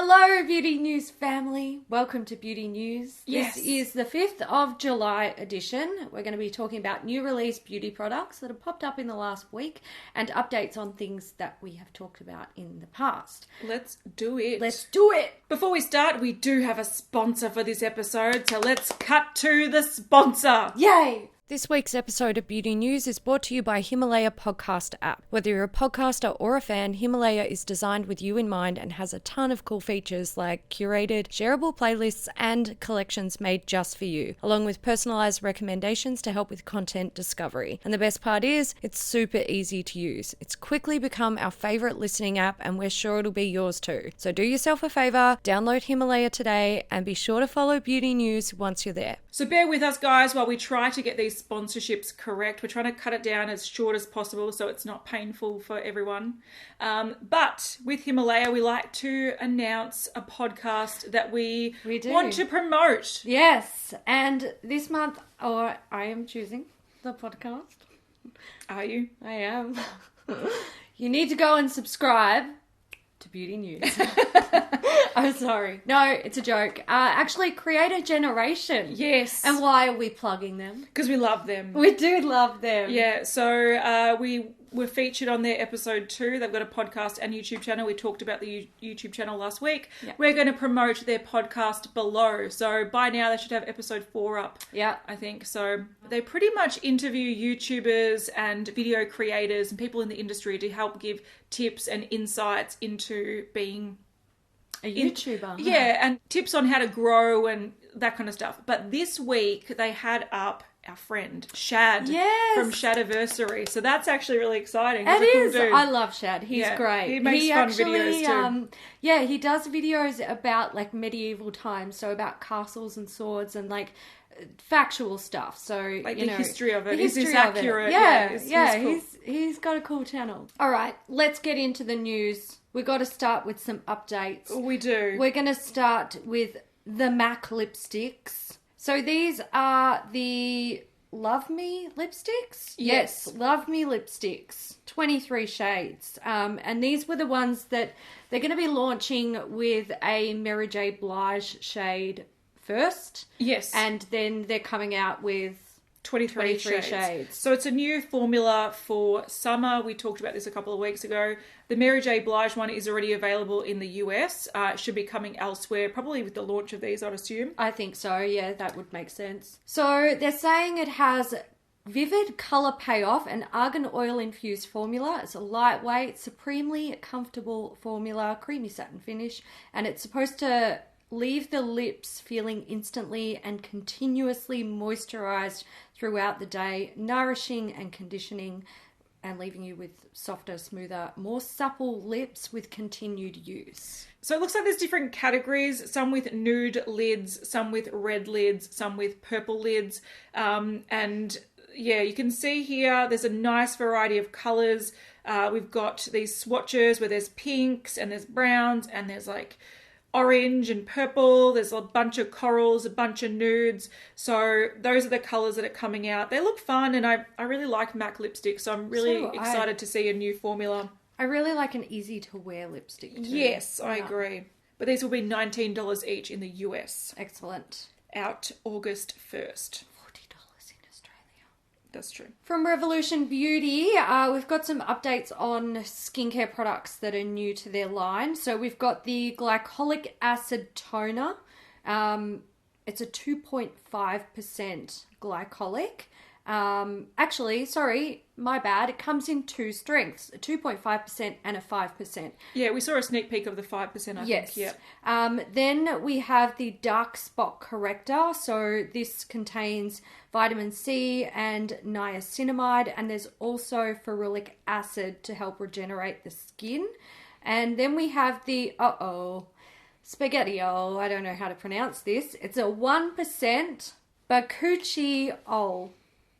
Hello, Beauty News family. Welcome to Beauty News. Yes. This is the 5th of July edition. We're going to be talking about new release beauty products that have popped up in the last week and updates on things that we have talked about in the past. Let's do it. Let's do it. Before we start, we do have a sponsor for this episode, so let's cut to the sponsor. Yay! This week's episode of Beauty News is brought to you by Himalaya Podcast app. Whether you're a podcaster or a fan, Himalaya is designed with you in mind and has a ton of cool features like curated, shareable playlists and collections made just for you, along with personalized recommendations to help with content discovery. And the best part is, it's super easy to use. It's quickly become our favorite listening app and we're sure it'll be yours too. So do yourself a favor, download Himalaya today and be sure to follow Beauty News once you're there. So bear with us, guys, while we try to get these sponsorships correct. We're trying to cut it down as short as possible so it's not painful for everyone. But with Himalaya, we like to announce a podcast that we do. want to promote. Yes, and this month, I am choosing the podcast. Are you? I am. You need to go and subscribe to Beauty News. I'm sorry. No, it's a joke. Actually, Creator Generation. Yes. And why are we plugging them? Because we love them. We do love them. Yeah, so we were featured on their episode 2. They've got a podcast and YouTube channel. We talked about the YouTube channel last week. Yeah. We're going to promote their podcast below. So by now they should have episode 4 up. Yeah. I think. So they pretty much interview YouTubers and video creators and people in the industry to help give tips and insights into being a YouTuber. Yeah, and tips on how to grow and that kind of stuff. But this week they had up our friend Shad from Shadiversary. So that's actually really exciting. It is. Cool dude. I love Shad. He's great. He makes fun videos too. Yeah, he does videos about like medieval times, so about castles and swords and like factual stuff. So like you know, history of it. The history is accurate? Yeah, cool. he's got a cool channel. All right, let's get into the news. We got to start with some updates. We do. We're going to start with the MAC lipsticks. So these are the Love Me lipsticks? Yes. Love Me lipsticks. 23 shades. And these were the ones that they're going to be launching with a Mary J. Blige shade first. Yes. And then they're coming out with 23 shades. So it's a new formula for summer. We talked about this a couple of weeks ago. The Mary J. Blige one is already available in the US. It should be coming elsewhere, probably with the launch of these, I'd assume. I think so, yeah, that would make sense. So they're saying it has vivid colour payoff and argan oil infused formula. It's a lightweight, supremely comfortable formula, creamy satin finish, and it's supposed to leave the lips feeling instantly and continuously moisturised throughout the day, nourishing and conditioning, and leaving you with softer, smoother, more supple lips with continued use. So it looks like there's different categories, some with nude lids, some with red lids, some with purple lids. And yeah, you can see here there's a nice variety of colours. We've got these swatches where there's pinks and there's browns and there's like orange and purple. There's a bunch of corals, a bunch of nudes. So those are the colours that are coming out. They look fun and I really like MAC lipstick. So I'm really excited to see a new formula. I really like an easy to wear lipstick too. Yes, I agree. But these will be $19 each in the US. Excellent. Out August 1st. That's true. From Revolution Beauty, we've got some updates on skincare products that are new to their line. So we've got the Glycolic Acid Toner. It's a 2.5% glycolic. Actually, sorry, my bad. It comes in 2 strengths, a 2.5% and a 5%. Yeah, we saw a sneak peek of the 5%, I think. Yeah. Then we have the Dark Spot Corrector. So this contains vitamin C and niacinamide, and there's also ferulic acid to help regenerate the skin. And then we have the, Spaghetti-O. I don't know how to pronounce this. It's a 1% bakuchiol.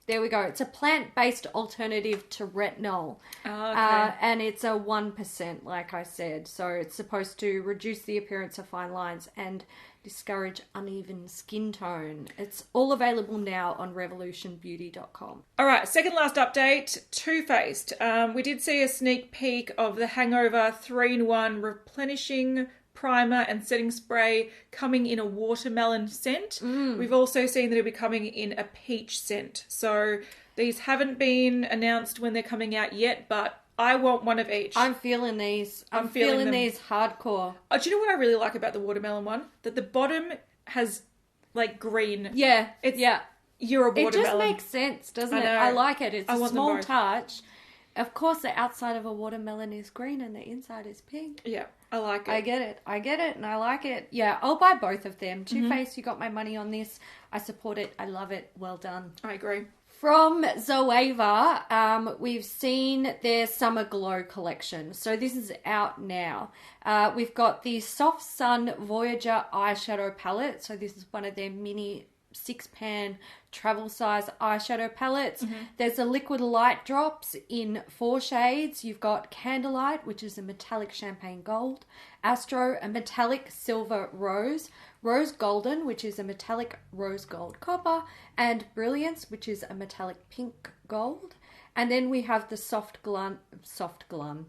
There we go. It's a plant-based alternative to retinol. Oh, okay. And it's a 1%, like I said. So it's supposed to reduce the appearance of fine lines and discourage uneven skin tone. It's all available now on revolutionbeauty.com. All right, second last update, Too Faced. We did see a sneak peek of the Hangover 3-in-1 replenishing primer and setting spray coming in a watermelon scent. We've also seen that it'll be coming in a peach scent. So these haven't been announced when they're coming out yet, but I want one of each. I'm feeling these. I'm feeling them. these hardcore. Do you know what I really like about the watermelon one? That the bottom has like green. Yeah. You're a watermelon. It just makes sense, doesn't it? I like it. It's a small touch. Of course, the outside of a watermelon is green and the inside is pink. Yeah, I like it. I get it, and I like it. Yeah, I'll buy both of them. Too Faced, you got my money on this. I support it. I love it. Well done. I agree. From Zoeva, we've seen their Summer Glow collection. So this is out now. We've got the Soft Sun Voyager eyeshadow palette. So this is one of their mini 6-pan travel size eyeshadow palettes. There's a liquid light drops in 4 shades. You've got Candlelight, which is a metallic champagne gold, Astro, a metallic silver rose, Rose Golden, which is a metallic rose gold copper, and Brilliance, which is a metallic pink gold. And then we have the Soft Sun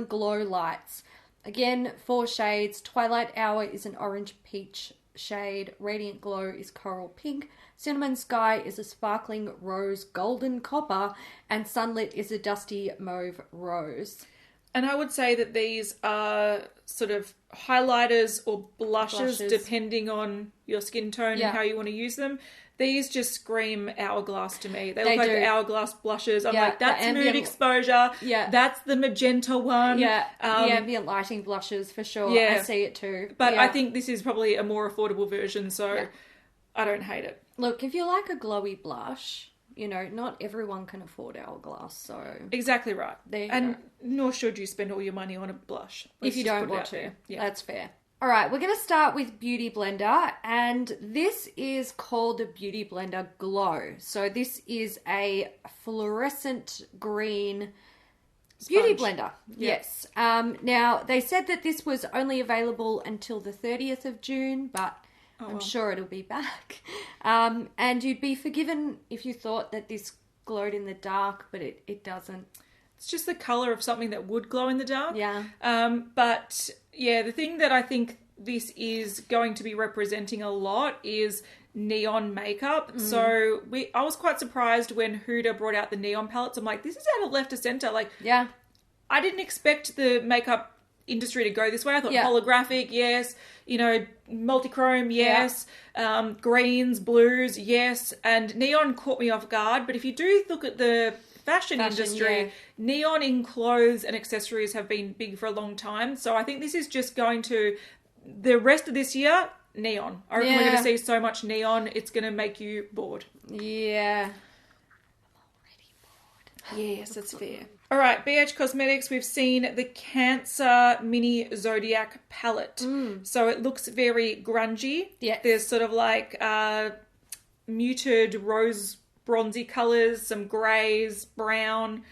Glow Lights. Again, 4 shades. Twilight Hour is an orange peach shade. Radiant Glow is coral pink. Cinnamon Sky is a sparkling rose golden copper. And Sunlit is a dusty mauve rose. And I would say that these are sort of highlighters or blushes. Depending on your skin tone and how you want to use them. These just scream Hourglass to me. They look like the Hourglass blushes. I'm like, that's mood exposure. Yeah. That's the magenta one. Yeah, the ambient lighting blushes for sure. Yeah. I see it too. But I think this is probably a more affordable version, so I don't hate it. Look, if you like a glowy blush, you know, not everyone can afford Hourglass, so... Exactly right. Nor should you spend all your money on a blush. If you don't want to. Yeah. That's fair. All right, we're going to start with Beauty Blender, and this is called the Beauty Blender Glow. So this is a fluorescent green beauty blender. Yes. Now, they said that this was only available until the 30th of June, but I'm sure it'll be back. And you'd be forgiven if you thought that this glowed in the dark, but it doesn't. It's just the colour of something that would glow in the dark. Yeah. But, yeah, the thing that I think this is going to be representing a lot is neon makeup. So I was quite surprised when Huda brought out the neon palettes. I'm like, this is out of left to centre. Like, I didn't expect the makeup industry to go this way. I thought holographic, yes. You know, multichrome, yes. Greens, blues, yes. And neon caught me off guard. But if you do look at the fashion industry, neon in clothes and accessories have been big for a long time. So I think this is just going to, the rest of this year, neon. I reckon we're going to see so much neon, it's going to make you bored. Yeah. I'm already bored. Yes, that's fair. All right, BH Cosmetics, we've seen the Cancer Mini Zodiac palette. So it looks very grungy. Yeah. There's sort of like muted rose bronzy colours, some greys, brown,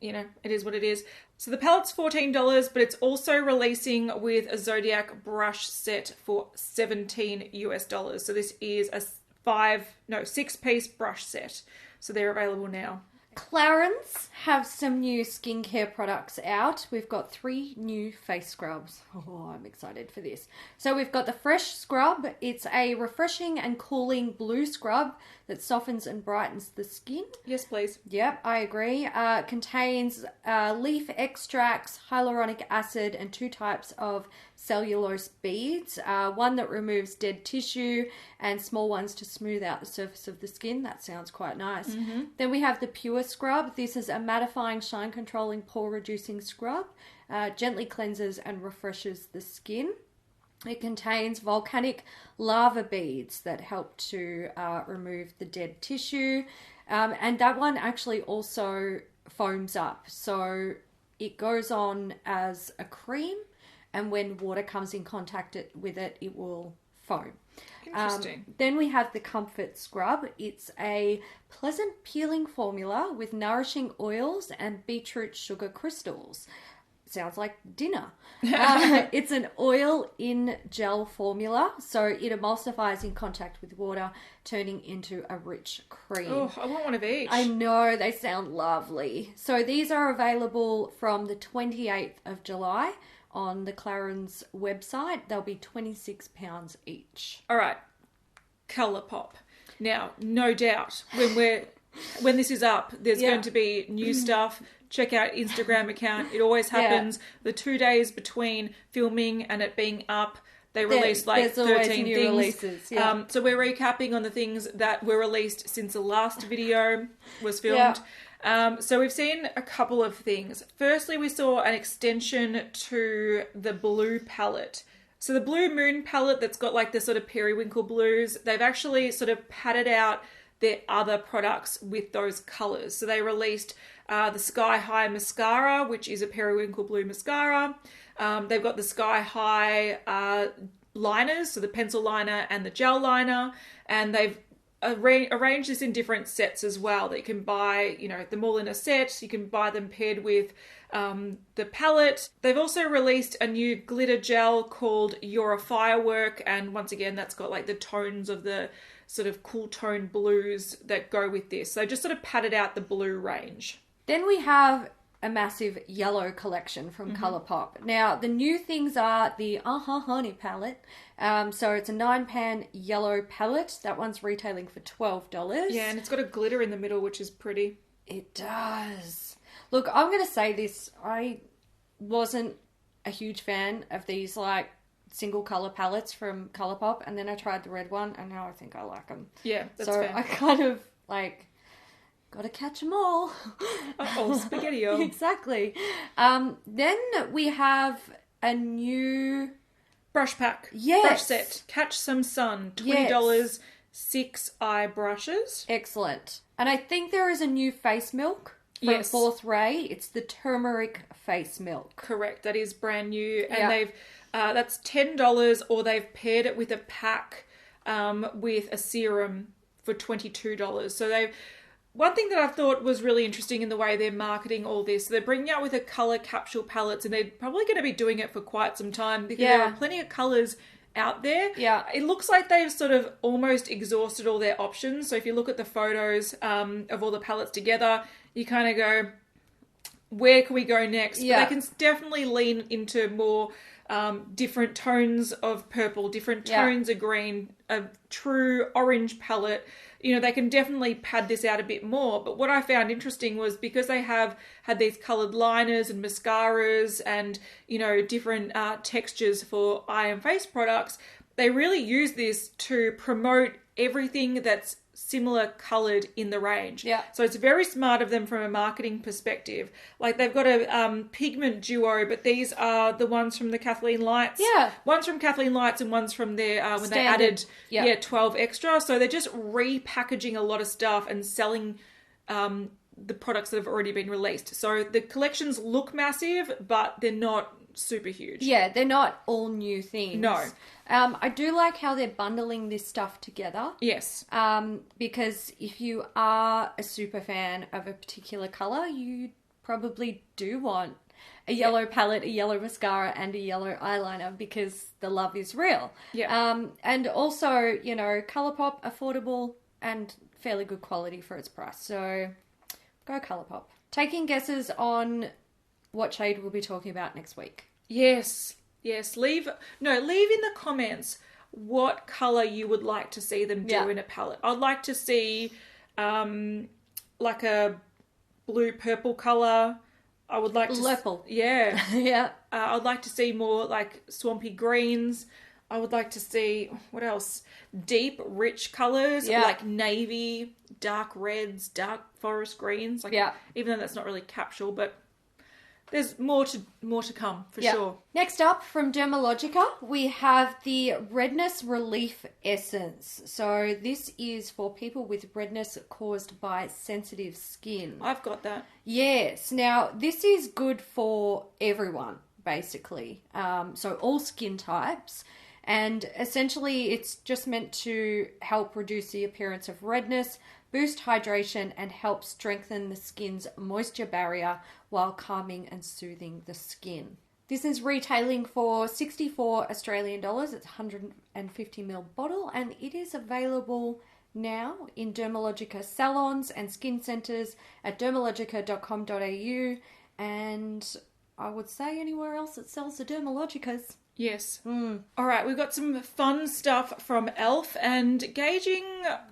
you know, it is what it is. So the palette's $14, but it's also releasing with a Zodiac brush set for $17 US. So this is a 6-piece brush set. So they're available now. Clarins have some new skincare products out. We've got 3 new face scrubs. Oh, I'm excited for this. So we've got the Fresh Scrub. It's a refreshing and cooling blue scrub that softens and brightens the skin. Yes, please. Yep, I agree. Contains leaf extracts, hyaluronic acid, and 2 types of cellulose beads. One that removes dead tissue and small ones to smooth out the surface of the skin. That sounds quite nice. Then we have the Pure Scrub. This is a mattifying, shine controlling, pore reducing scrub. Gently cleanses and refreshes the skin. It contains volcanic lava beads that help to remove the dead tissue. And that one actually also foams up. So it goes on as a cream, and when water comes in contact with it, it will foam. Interesting. Then we have the Comfort Scrub. It's a pleasant peeling formula with nourishing oils and beetroot sugar crystals. Sounds like dinner. It's an oil in gel formula, so it emulsifies in contact with water, turning into a rich cream. Oh, I want one of each. I know, they sound lovely. So these are available from the 28th of July on the Clarins website. They'll be £26 each. All right, Colourpop. Now, no doubt, when this is up, there's going to be new stuff. Check out Instagram account. It always happens. The 2 days between filming and it being up, they release like 13 things. Releases, So we're recapping on the things that were released since the last video was filmed. So we've seen a couple of things. Firstly, we saw an extension to the blue palette. So the Blue Moon palette that's got like the sort of periwinkle blues, they've actually sort of padded out their other products with those colours. So they released the Sky High Mascara, which is a periwinkle blue mascara. They've got the Sky High liners, so the pencil liner and the gel liner, and they've arranged this in different sets as well that you can buy, them all in a set. You can buy them paired with the palette. They've also released a new glitter gel called You're a Firework, and once again that's got like the tones of the sort of cool tone blues that go with this. So just sort of padded out the blue range. Then we have a massive yellow collection from Colourpop. Now, the new things are the Honey palette. So it's a 9-pan yellow palette. That one's retailing for $12. Yeah, and it's got a glitter in the middle, which is pretty. It does. Look, I'm going to say this. I wasn't a huge fan of these, like, single colour palettes from Colourpop, and then I tried the red one, and now I think I like them. Yeah, that's fair. So I kind of, like, gotta catch them all. Spaghetti-o. Exactly. Then we have a new brush pack. Yes. Brush set. Catch Some Sun. $20. 6 eye brushes. Excellent. And I think there is a new face milk from Fourth Ray. It's the Turmeric face milk. Correct. That is brand new. And they've that's $10, or they've paired it with a pack with a serum for $22. So one thing that I thought was really interesting in the way they're marketing all this, they're bringing out with a colour capsule palettes, and they're probably going to be doing it for quite some time because there are plenty of colours out there. Yeah. It looks like they've sort of almost exhausted all their options. So if you look at the photos of all the palettes together, you kind of go, where can we go next? Yeah. But they can definitely lean into more different tones of purple, different tones of green, a true orange palette. They can definitely pad this out a bit more. But what I found interesting was because they have had these coloured liners and mascaras and, different textures for eye and face products, they really use this to promote everything that's similar coloured in the range. Yeah. So it's very smart of them from a marketing perspective. Like they've got a pigment duo, but these are the ones from the Kathleen Lights. Yeah. One's from Kathleen Lights and one's from their when Standard. they added 12 extra. So they're just repackaging a lot of stuff and selling the products that have already been released. So the collections look massive, but they're not super huge. Yeah, they're not all new things. No. I do like how they're bundling this stuff together. Yes. Because if you are a super fan of a particular colour, you probably do want a yellow palette, a yellow mascara, and a yellow eyeliner because the love is real. Yeah. And also, Colourpop, affordable and fairly good quality for its price. So go Colourpop. Taking guesses on what shade we'll be talking about next week. Yes. Leave in the comments what colour you would like to see them do in a palette. I'd like to see like a blue purple colour. I would like to Purple. Yeah. Yeah. I'd like to see more like swampy greens. I would like to see, what else? Deep, rich colours, like navy, dark reds, dark forest greens. Even though that's not really capsule, but there's more to come for sure. Next up from Dermalogica, we have the Redness Relief Essence. So this is for people with redness caused by sensitive skin. I've got that. Yes. Now, this is good for everyone, basically. So all skin types. And essentially, it's just meant to help reduce the appearance of redness, boost hydration, and help strengthen the skin's moisture barrier while calming and soothing the skin. This is retailing for 64 Australian dollars. It's a 150ml bottle, and it is available now in Dermalogica salons and skin centres at dermalogica.com.au, and I would say anywhere else that sells the Dermalogicas. Yes. All right, we've got some fun stuff from E.L.F. and gauging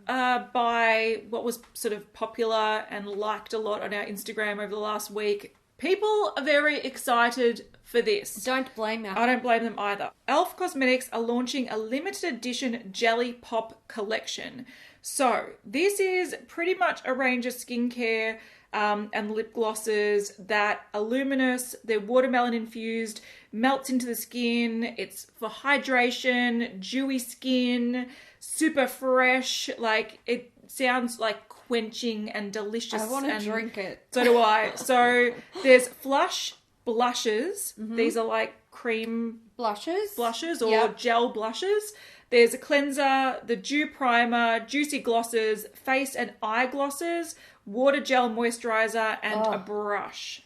by what was sort of popular and liked a lot on our Instagram over the last week. People are very excited for this. Don't blame them. I don't blame them either. E.L.F. Cosmetics are launching a limited edition Jelly Pop collection. So this is pretty much a range of skincare and lip glosses that are luminous, they're watermelon infused, melts into the skin, it's for hydration, dewy skin, super fresh, like it sounds like quenching and delicious. I want to drink it. So do I. So there's Flush blushes. These are like cream Blushes or gel blushes. There's a cleanser, the dew primer, juicy glosses, face and eye glosses, water gel moisturizer, and a brush.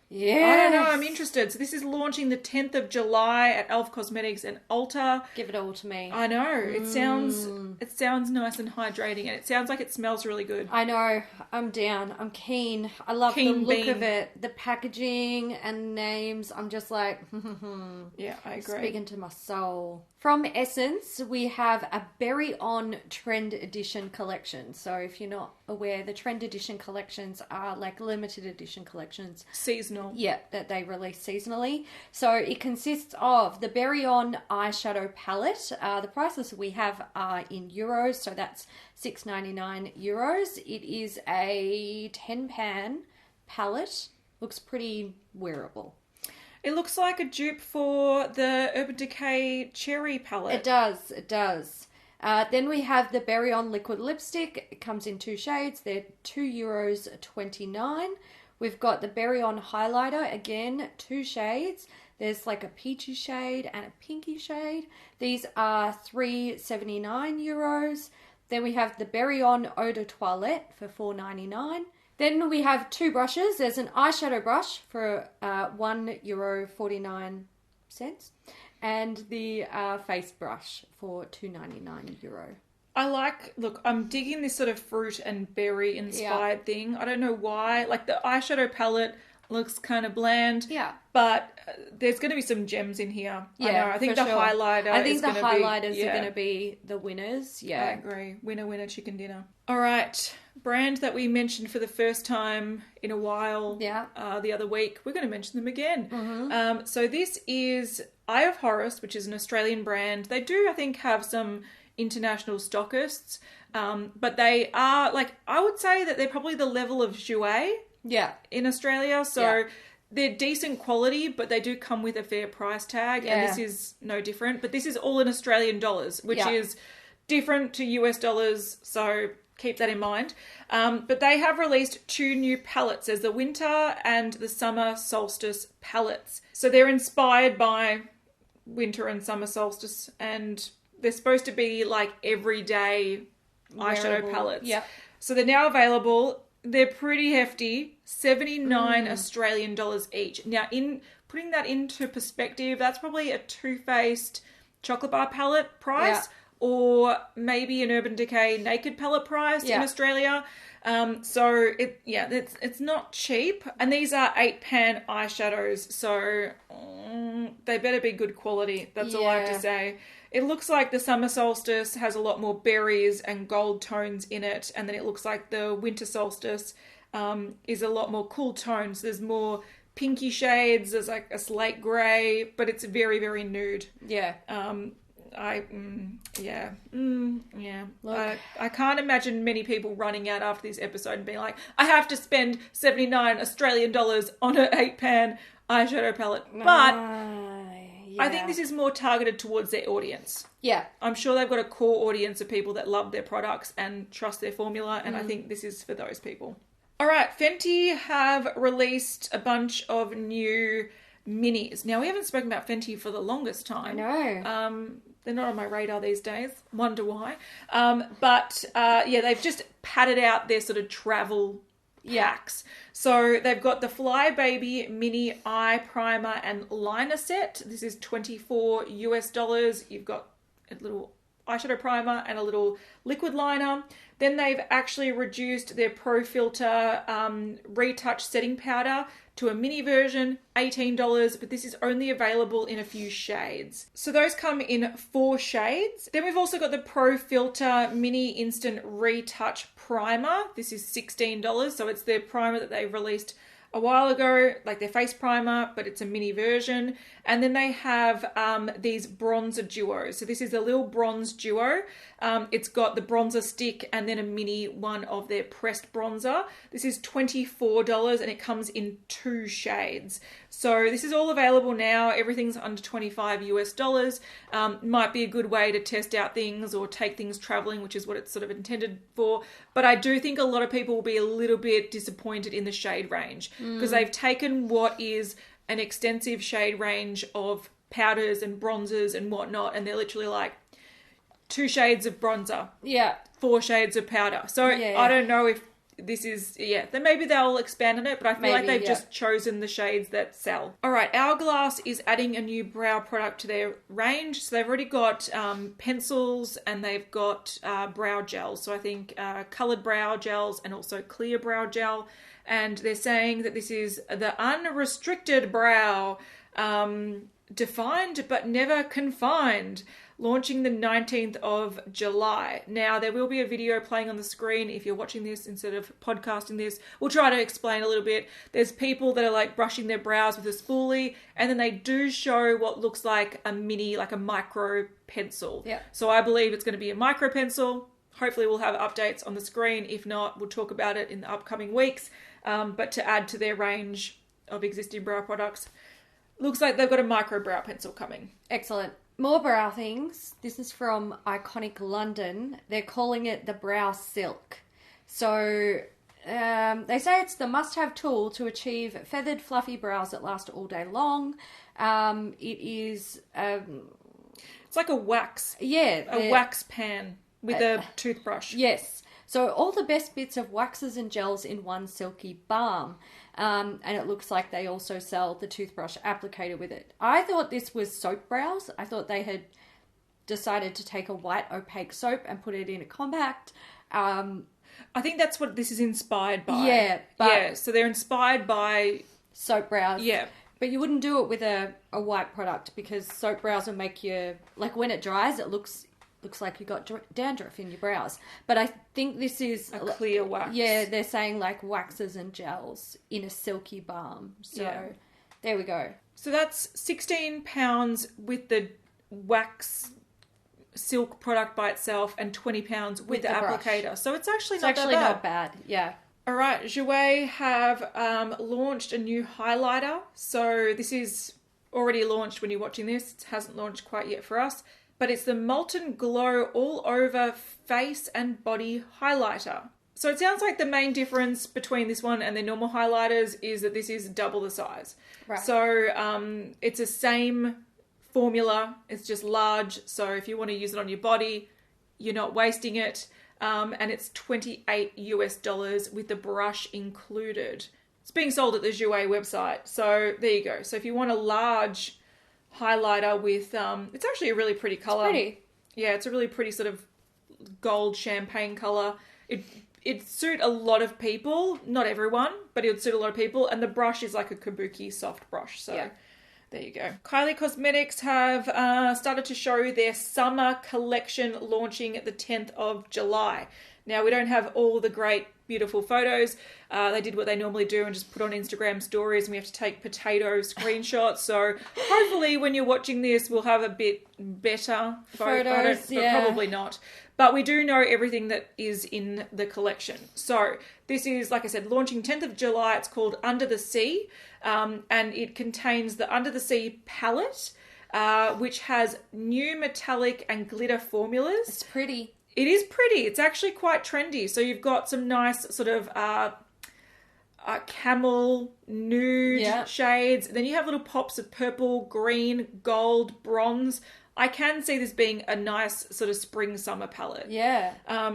Yeah. I don't know, I'm interested. So this is launching the 10th of July at E.L.F. Cosmetics and Ulta. Give it all to me. I know. It sounds nice and hydrating, and it sounds like it smells really good. I know. I'm down. I'm keen. I love the look of it. The packaging and names. I'm just like, yeah, I agree. Speaking to my soul. From Essence, we have a Berry On Trend Edition collection. So if you're not aware, the Trend Edition collections are like limited edition collections. Seasonal. Yeah, that they release seasonally. So it consists of the Berry On eyeshadow palette. The prices we have are in euros, so that's €6.99. It is a 10-pan palette. Looks pretty wearable. It looks like a dupe for the Urban Decay Cherry palette. It does, it does. Then we have the Berry On liquid lipstick. It comes in 2 shades. They're €2.29. We've got the Berry On highlighter, again, 2 shades. There's like a peachy shade and a pinky shade. These are €3.79. Then we have the Berry On Eau de Toilette for $4.99. Then we have 2 brushes. There's an eyeshadow brush for €1.49 and the face brush for €2.99. I'm digging this sort of fruit and berry inspired thing. I don't know why. Like the eyeshadow palette looks kind of bland. Yeah. But there's going to be some gems in here. Yeah, I think the highlighter I think is the going to be... highlighters are going to be the winners. Yeah. I agree. Winner, winner, chicken dinner. All right. Brand that we mentioned for the first time in a while the other week. We're going to mention them again. So this is Eye of Horus, which is an Australian brand. They do, I think, have some international stockists. But they are, like, I would say that they're probably the level of Jouer in Australia. So they're decent quality, but they do come with a fair price tag. And this is no different. But this is all in Australian dollars, which is different to US dollars. So keep that in mind. But they have released 2 new palettes. There's the winter and the summer solstice palettes. So they're inspired by winter and summer solstice, and they're supposed to be like everyday eyeshadow palettes. Yep. So they're now available. They're pretty hefty, 79 Australian dollars each. Now, in putting that into perspective, that's probably a Too Faced chocolate bar palette price, or maybe an Urban Decay naked palette price in Australia. So it's not cheap. And these are 8-pan eyeshadows, so they better be good quality. That's all I have to say. It looks like the summer solstice has a lot more berries and gold tones in it, and then it looks like the winter solstice is a lot more cool tones. There's more pinky shades, there's like a slate grey, but it's very, very nude. Yeah. Look, I can't imagine many people running out after this episode and being like, I have to spend 79 Australian dollars on an 8-pan eyeshadow palette. But I think this is more targeted towards their audience. Yeah. I'm sure they've got a core audience of people that love their products and trust their formula, and I think this is for those people. All right, Fenty have released a bunch of new minis. Now, we haven't spoken about Fenty for the longest time. I know. They're not on my radar these days. Wonder why. They've just padded out their sort of travel packs. So they've got the Fly Baby Mini Eye Primer and Liner Set. This is $24. You've got a little eyeshadow primer and a little liquid liner. Then they've actually reduced their Pro Filter Retouch Setting Powder to a mini version, $18, but this is only available in a few shades. So those come in 4 shades. Then we've also got the Pro Filter Mini Instant Retouch Primer. This is $16, so it's their primer that they released a while ago, like their face primer, but it's a mini version. And then they have these bronzer duos. So this is a little bronze duo. It's got the bronzer stick and then a mini one of their pressed bronzer. This is $24 and it comes in 2 shades. So this is all available now. Everything's under $25 US. Might be a good way to test out things or take things traveling, which is what it's sort of intended for. But I do think a lot of people will be a little bit disappointed in the shade range because they've taken what is an extensive shade range of powders and bronzers and whatnot, and they're literally like 2 shades of bronzer, 4 shades of powder. So I don't know if this is, then maybe they'll expand on it, but I feel like they've just chosen the shades that sell. All right, Hourglass is adding a new brow product to their range. So they've already got pencils and they've got brow gels. So I think coloured brow gels and also clear brow gel. And they're saying that this is the unrestricted brow, defined but never confined, launching the 19th of July. Now, there will be a video playing on the screen if you're watching this instead of podcasting this. We'll try to explain a little bit. There's people that are like brushing their brows with a spoolie, and then they do show what looks like a mini, like a micro pencil. Yeah. So I believe it's going to be a micro pencil. Hopefully we'll have updates on the screen. If not, we'll talk about it in the upcoming weeks. But to add to their range of existing brow products, looks like they've got a micro brow pencil coming. Excellent. More brow things. This is from Iconic London. They're calling it the Brow Silk. So they say it's the must-have tool to achieve feathered, fluffy brows that last all day long. It is... it's like a wax. Yeah. A wax pan with a toothbrush. Yes. So all the best bits of waxes and gels in one silky balm. And it looks like they also sell the toothbrush applicator with it. I thought this was soap brows. I thought they had decided to take a white opaque soap and put it in a compact. I think that's what this is inspired by. Yeah. So they're inspired by... soap brows. Yeah. But you wouldn't do it with a white product because soap brows will make you... like when it dries, it looks like you got dandruff in your brows. But I think this is... a clear wax. Yeah, they're saying like waxes and gels in a silky balm. So there we go. So that's £16 with the wax silk product by itself and £20 with the applicator. Brush. So it's actually not bad. Yeah. All right, Jouer have launched a new highlighter. So this is already launched when you're watching this. It hasn't launched quite yet for us. But it's the Molten Glow All Over Face and Body Highlighter. So it sounds like the main difference between this one and their normal highlighters is that this is double the size. Right. So it's the same formula. It's just large. So if you want to use it on your body, you're not wasting it. And it's $28 with the brush included. It's being sold at the Jouer website. So there you go. So if you want a large highlighter with it's actually a really pretty color. It's pretty. Yeah, it's a really pretty sort of gold champagne color. It suit a lot of people, not everyone, but it would suit a lot of people. And the brush is like a kabuki soft brush. So there you go. Kylie Cosmetics have started to show their summer collection launching at the 10th of July. Now, we don't have all the great, beautiful photos. They did what they normally do and just put on Instagram stories, and we have to take potato screenshots. So hopefully when you're watching this, we'll have a bit better photos, but probably not. But we do know everything that is in the collection. So this is, like I said, launching 10th of July. It's called Under the Sea, and it contains the Under the Sea palette, which has new metallic and glitter formulas. It's pretty. It is pretty. It's actually quite trendy. So you've got some nice sort of camel nude shades. Then you have little pops of purple, green, gold, bronze. I can see this being a nice sort of spring summer palette. Yeah.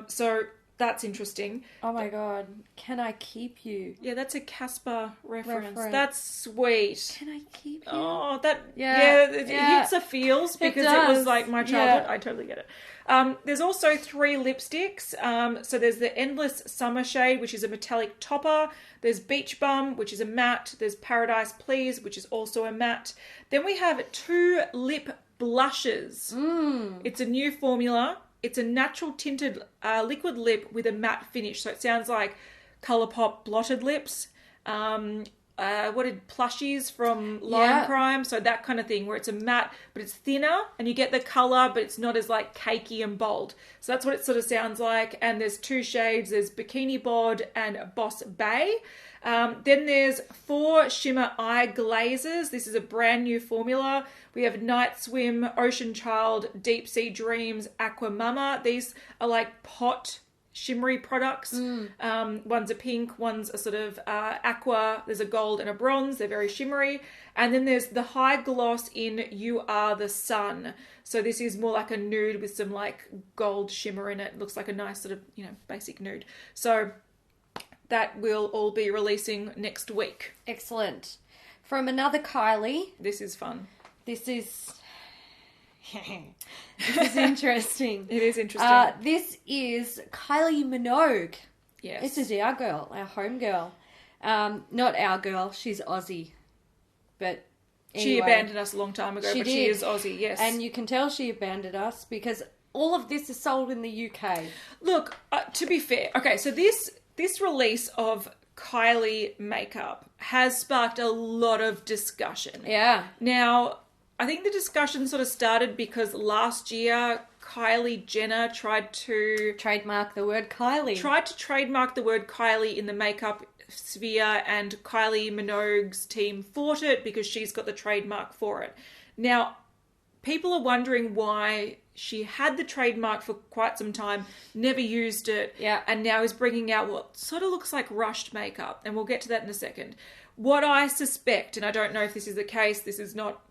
So that's interesting. Oh my God. Can I keep you? Yeah, that's a Casper reference. Reference. That's sweet. Can I keep you? Oh, that, Yeah. it Yeah. hits the feels because it does. was like my childhood. Yeah. I totally get it. There's also 3 lipsticks. So there's the Endless Summer shade, which is a metallic topper. There's Beach Bum, which is a matte. There's Paradise Please, which is also a matte. Then we have 2 lip blushes. It's a new formula. It's a natural tinted liquid lip with a matte finish. So it sounds like Colourpop blotted lips. What did plushies from Lime Crime? So that kind of thing where it's a matte, but it's thinner and you get the colour, but it's not as like cakey and bold. So that's what it sort of sounds like. And there's 2 shades. There's Bikini Bod and Boss Bay. Then there's 4 shimmer eye glazes. This is a brand new formula. We have Night Swim, Ocean Child, Deep Sea Dreams, Aqua Mama. These are like pot shimmery products. One's a pink, one's a sort of aqua. There's a gold and a bronze. They're very shimmery. And then there's the high gloss in You Are the Sun. So this is more like a nude with some like gold shimmer in it. Looks like a nice sort of, basic nude. So that will all be releasing next week. Excellent. From another Kylie. This is fun. This is interesting. It is interesting. This is Kylie Minogue. Yes. This is our girl, our home girl. Not our girl, she's Aussie. But anyway, she abandoned us a long time ago, but she is Aussie, yes. And you can tell she abandoned us because all of this is sold in the UK. Look, to be fair, okay, so this release of Kylie makeup has sparked a lot of discussion. Yeah. Now, I think the discussion sort of started because last year Kylie Jenner tried to trademark the word Kylie. Trademark the word Kylie in the makeup sphere, and Kylie Minogue's team fought it because she's got the trademark for it. Now, people are wondering why she had the trademark for quite some time, never used it, and now is bringing out what sort of looks like rushed makeup, and we'll get to that in a second. What I suspect, and I don't know if this is the case, this is not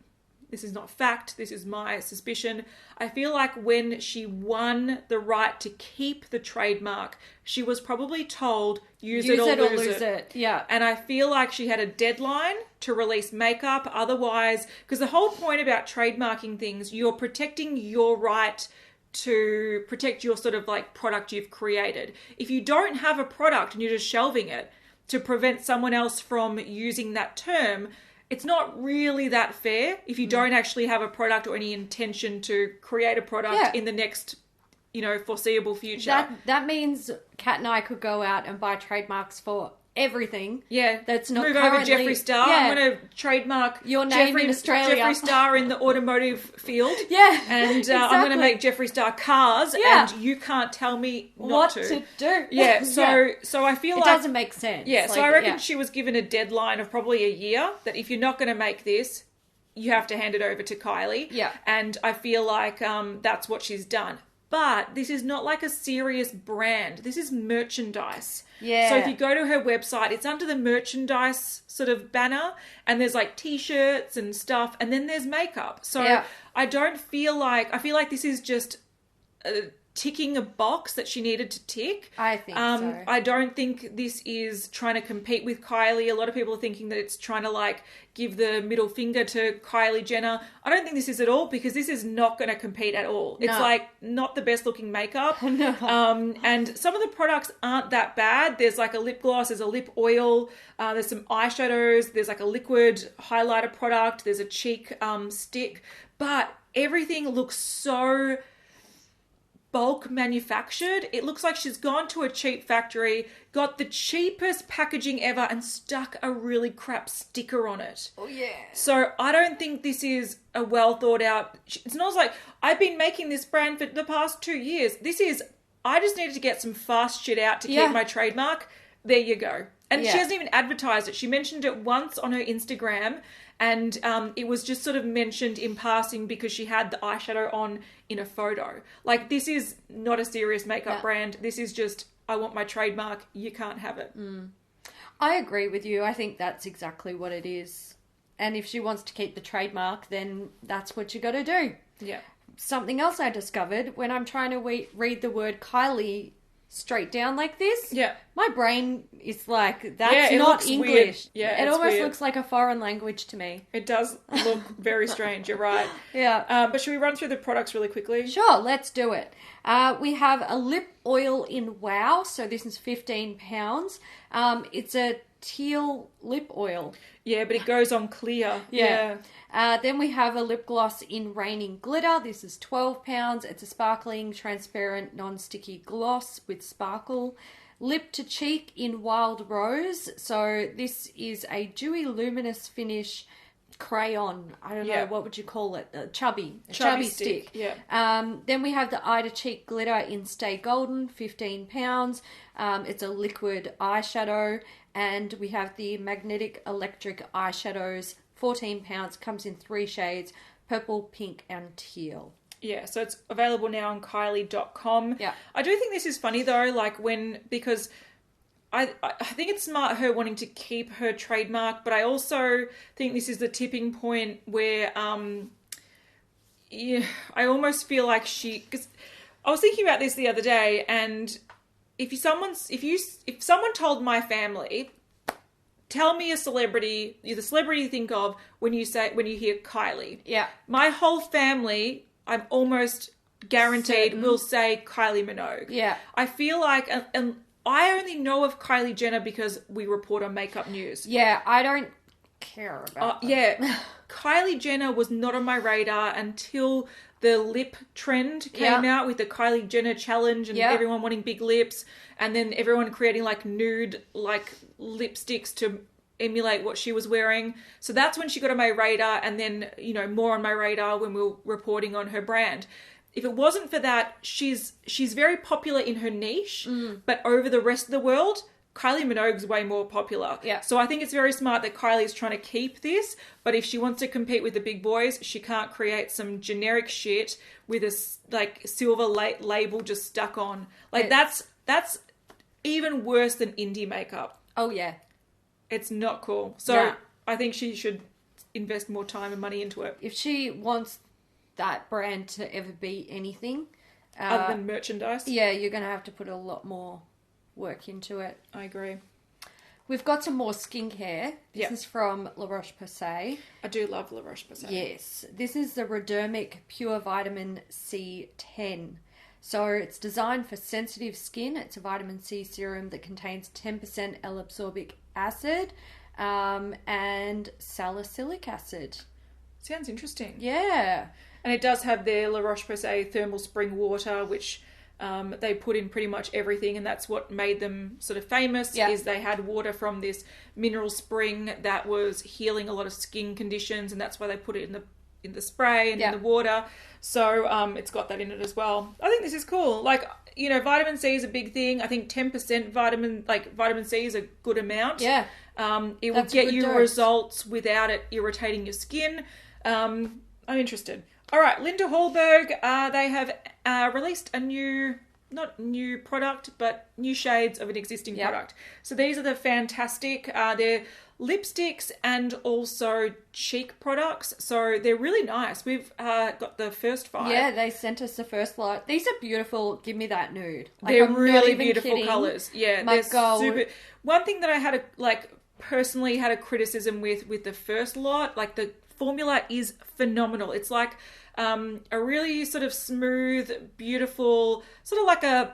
fact, this is my suspicion. I feel like when she won the right to keep the trademark, she was probably told, use it or lose it. Yeah. And I feel like she had a deadline to release makeup. Otherwise, because the whole point about trademarking things, you're protecting your right to protect your sort of like product you've created. If you don't have a product and you're just shelving it to prevent someone else from using that term, it's not really that fair if you don't actually have a product or any intention to create a product in the next, foreseeable future. That means Kat and I could go out and buy trademarks for everything. Yeah. That's not Move currently... over Jeffree Star. Yeah. I'm going to trademark your name in Australia. Jeffree Star in the automotive field. Yeah. And exactly. I'm going to make Jeffree Star cars, and you can't tell me not what to do. Yeah. So I feel it doesn't make sense. Yeah. So I reckon she was given a deadline of probably a year that if you're not going to make this, you have to hand it over to Kylie. Yeah. And I feel like that's what she's done. But this is not like a serious brand. This is merchandise. Yeah. So if you go to her website, it's under the merchandise sort of banner, and there's like t-shirts and stuff, and then there's makeup. So I feel like this is just ticking a box that she needed to tick. I think so. I don't think this is trying to compete with Kylie. A lot of people are thinking that it's trying to like give the middle finger to Kylie Jenner. I don't think this is at all, because this is not going to compete at all. It's like not the best looking makeup. No. And some of the products aren't that bad. There's like a lip gloss, there's a lip oil, there's some eyeshadows, there's like a liquid highlighter product, there's a cheek stick, but everything looks so bulk manufactured. It looks like she's gone to a cheap factory, got the cheapest packaging ever, and stuck a really crap sticker on it. Oh yeah. So I don't think this is a well thought out. It's not like I've been making this brand for the past 2 years. This is, I just needed to get some fast shit out to keep my trademark. There you go. And she hasn't even advertised it. She mentioned it once on her Instagram, and it was just sort of mentioned in passing because she had the eyeshadow on in a photo. Like, this is not a serious makeup brand. This is just, I want my trademark. You can't have it. I agree with you. I think that's exactly what it is. And if she wants to keep the trademark, then that's what you got to do. Yeah. Something else I discovered when I'm trying to read the word Kylie straight down like this. Yeah. My brain is like, that's Yeah, it not looks English. weird. Yeah, it it's almost weird. looks like a foreign language to me. It does look very strange. You're right. Yeah. But should we run through the products really quickly? Sure, let's do it. We have a lip oil in Wow, so this is £15. It's a teal lip oil. Yeah, but it goes on clear. Yeah. Then we have a lip gloss in Raining Glitter. This is £12. It's a sparkling, transparent, non-sticky gloss with sparkle. Lip to Cheek in Wild Rose. So this is a dewy, luminous finish crayon. I don't know, what would you call it? Chubby stick. Yeah. Then we have the Eye to Cheek Glitter in Stay Golden, £15. It's a liquid eyeshadow. And we have the Magnetic Electric Eyeshadows, £14. Comes in 3 shades, purple, pink, and teal. Yeah, so it's available now on Kylie.com. Yeah. I do think this is funny though, because I think it's smart her wanting to keep her trademark, but I also think this is the tipping point where I almost feel like because I was thinking about this the other day, and if someone told my family, tell me the celebrity you think of when you hear Kylie. Yeah. My whole family, I'm almost guaranteed, will say Kylie Minogue. Yeah. I feel like, and I only know of Kylie Jenner because we report on Makeup News. Yeah, I don't care about that. Yeah. Kylie Jenner was not on my radar until the lip trend came out with the Kylie Jenner challenge and everyone wanting big lips, and then everyone creating like nude like lipsticks to emulate what she was wearing. So that's when she got on my radar, and then, more on my radar when we were reporting on her brand. If it wasn't for that, she's very popular in her niche, but over the rest of the world, Kylie Minogue's way more popular. Yeah. So I think it's very smart that Kylie's trying to keep this, but if she wants to compete with the big boys, she can't create some generic shit with a silver label just stuck on. That's even worse than indie makeup. Oh, yeah. It's not cool. So I think she should invest more time and money into it. If she wants that brand to ever be anything, other than merchandise. Yeah, you're going to have to put a lot more work into it. I agree. We've got some more skincare. This is from La Roche-Posay. I do love La Roche-Posay. Yes. This is the Redermic Pure Vitamin C10. So it's designed for sensitive skin. It's a vitamin C serum that contains 10% L-ascorbic acid and salicylic acid. Sounds interesting. Yeah. And it does have their La Roche-Posay thermal spring water, which they put in pretty much everything, and that's what made them sort of famous, is they had water from this mineral spring that was healing a lot of skin conditions, and that's why they put it in the spray and in the water. So it's got that in it as well. I think this is cool. Vitamin C is a big thing. I think 10% vitamin C is a good amount. Yeah. It will get you results without it irritating your skin. I'm interested. All right, Linda Hallberg, they have released a not new product, but new shades of an existing product. So these are the Fantastic. They're lipsticks and also cheek products. So they're really nice. We've got the first 5. Yeah, they sent us the first lot. These are beautiful. Give me that nude. They're really beautiful colours. Yeah, My they're goal. super. One thing that I had personally had a criticism with the first lot, the formula is phenomenal. It's like a really sort of smooth, beautiful, sort of like a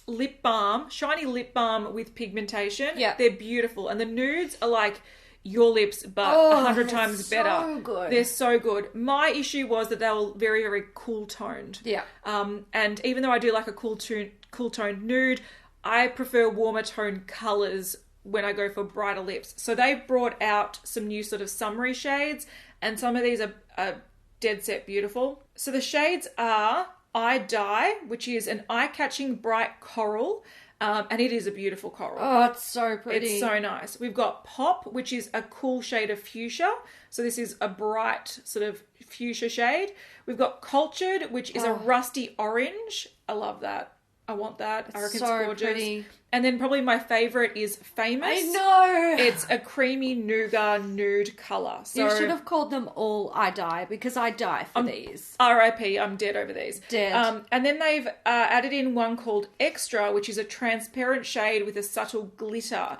lip balm, shiny lip balm with pigmentation. Yeah. They're beautiful. And the nudes are like your lips, but 100 times better. So good. They're so good. My issue was that they were very, very cool toned. Yeah. And even though I do like a cool toned nude, I prefer warmer toned colours when I go for brighter lips. So they brought out some new sort of summery shades, and some of these are dead set beautiful. So the shades are Eye Dye, which is an eye-catching bright coral, and it is a beautiful coral. Oh, it's so pretty. It's so nice. We've got Pop, which is a cool shade of fuchsia. So this is a bright sort of fuchsia shade. We've got Cultured, which is a rusty orange. I love that. I want that. I reckon so it's gorgeous. pretty. And then probably my favourite is Famous. I know. It's a creamy nougat nude colour. So You should have called them all I Die, because I die for these. R.I.P. I'm dead over these. Dead. And then they've added in one called Extra, which is a transparent shade with a subtle glitter.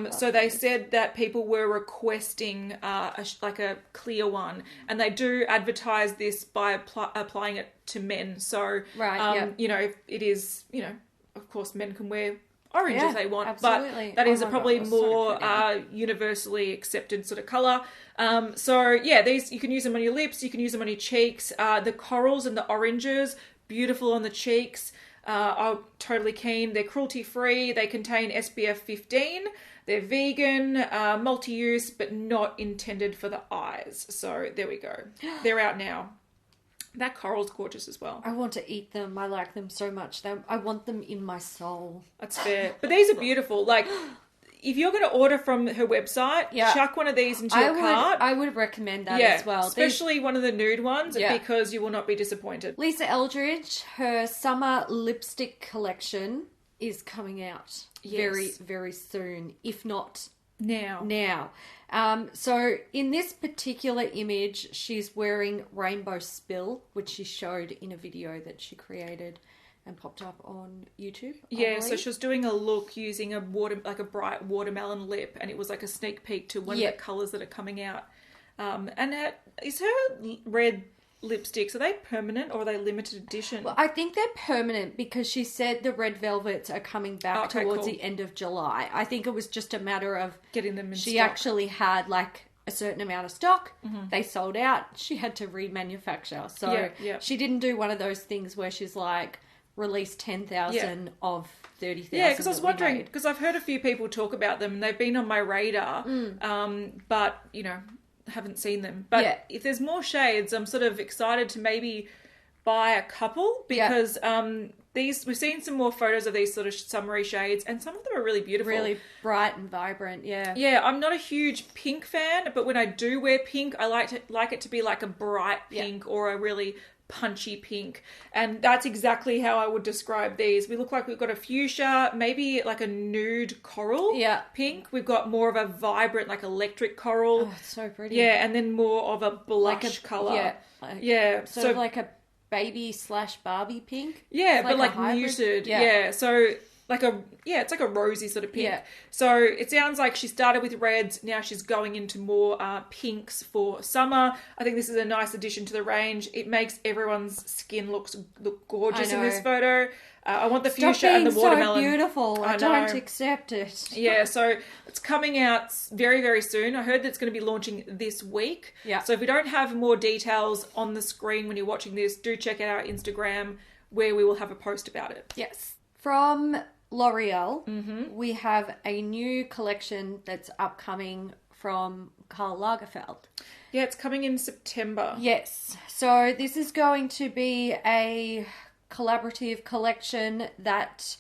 So they said that people were requesting like a clear one, and they do advertise this by applying it to men. So, you know, it is, you know, of course, men can wear orange if they want, absolutely. but that is probably God, more so universally accepted sort of colour. So yeah, these, you can use them on your lips, you can use them on your cheeks. The corals and the oranges, beautiful on the cheeks. I'm totally keen. They're cruelty free. They contain SPF 15. They're vegan, multi-use, but not intended for the eyes. So there we go. They're out now. That coral's gorgeous as well. I want to eat them. I like them so much. I want them in my soul. That's fair. But these are beautiful. Like, if you're going to order from her website, chuck one of these into your cart. I would recommend that as well. Especially one of the nude ones, because you will not be disappointed. Lisa Eldridge, her summer lipstick collection is coming out very, very soon, if not now. So in this particular image, she's wearing Rainbow Spill, which she showed in a video that she created and popped up on YouTube. Yeah, so she was doing a look using a bright watermelon lip, and it was like a sneak peek to one of the colours that are coming out. And is her red lipsticks, are they permanent or are they limited edition? Well, I think they're permanent, because she said the red velvets are coming back towards the end of July. I think it was just a matter of getting them in She stock. actually had like a certain amount of stock. They sold out. She had to remanufacture. So she didn't do one of those things where she's like, release 10,000 of 30,000. Yeah, because I was wondering, because I've heard a few people talk about them and they've been on my radar, but, you know, haven't seen them. But if there's more shades, I'm sort of excited to maybe buy a couple, because these, we've seen some more photos of these sort of summery shades, and some of them are really beautiful. Really bright and vibrant, Yeah, I'm not a huge pink fan, but when I do wear pink, I like it to be like a bright pink or a really punchy pink, and that's exactly how I would describe these. We look like we've got a fuchsia, maybe like a nude coral pink. We've got more of a vibrant, like electric coral. Oh, it's so pretty. Yeah, and then more of a blush colour. So like a baby / Barbie pink. Yeah, it's but like hybrid. muted. Yeah, so like it's like a rosy sort of pink. Yeah. So it sounds like she started with reds, now she's going into more pinks for summer. I think this is a nice addition to the range. It makes everyone's skin look gorgeous in this photo. I want the fuchsia and the watermelon. So beautiful. I don't accept it. Yeah, so it's coming out very, very soon. I heard that it's going to be launching this week. Yeah. So if we don't have more details on the screen when you're watching this, do check out our Instagram, where we will have a post about it. Yes. From L'Oreal, we have a new collection that's upcoming from Karl Lagerfeld. Yeah, it's coming in September. Yes. So this is going to be a collaborative collection that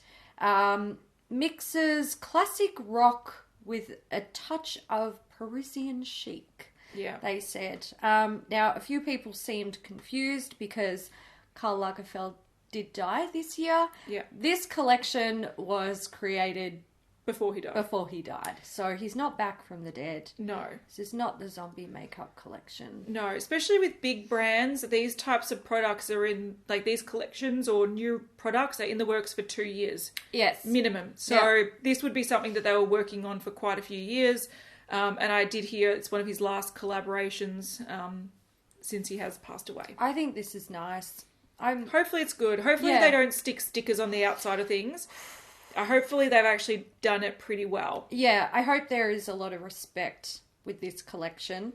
mixes classic rock with a touch of Parisian chic. Yeah, they said. Now, a few people seemed confused because Karl Lagerfeld did die this year. Yeah. This collection was created before he died. So he's not back from the dead. No. This is not the zombie makeup collection. No, especially with big brands, these types of products are in, like these collections or new products are in the works for 2 years. Yes. Minimum. So this would be something that they were working on for quite a few years. And I did hear it's one of his last collaborations since he has passed away. I think this is nice. Hopefully it's good. Hopefully they don't stick stickers on the outside of things. Hopefully they've actually done it pretty well. Yeah, I hope there is a lot of respect with this collection,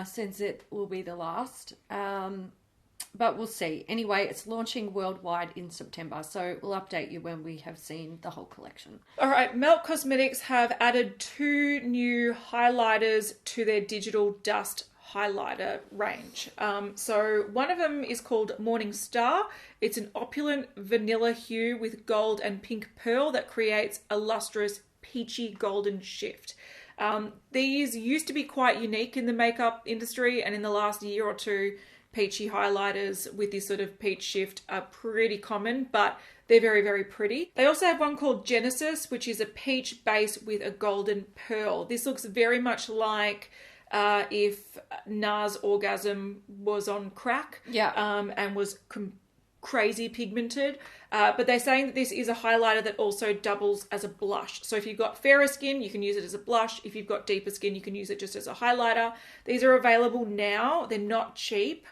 since it will be the last. But we'll see. Anyway, it's launching worldwide in September, so we'll update you when we have seen the whole collection. All right, Melt Cosmetics have added 2 new highlighters to their digital dust highlighter range. So one of them is called Morning Star. It's an opulent vanilla hue with gold and pink pearl that creates a lustrous peachy golden shift. These used to be quite unique in the makeup industry, and in the last year or two, peachy highlighters with this sort of peach shift are pretty common, but They're very, very pretty. They also have one called Genesis, which is a peach base with a golden pearl. This looks very much like if NARS Orgasm was on crack and was crazy pigmented. But they're saying that this is a highlighter that also doubles as a blush. So if you've got fairer skin, you can use it as a blush. If you've got deeper skin, you can use it just as a highlighter. These are available now. They're not cheap.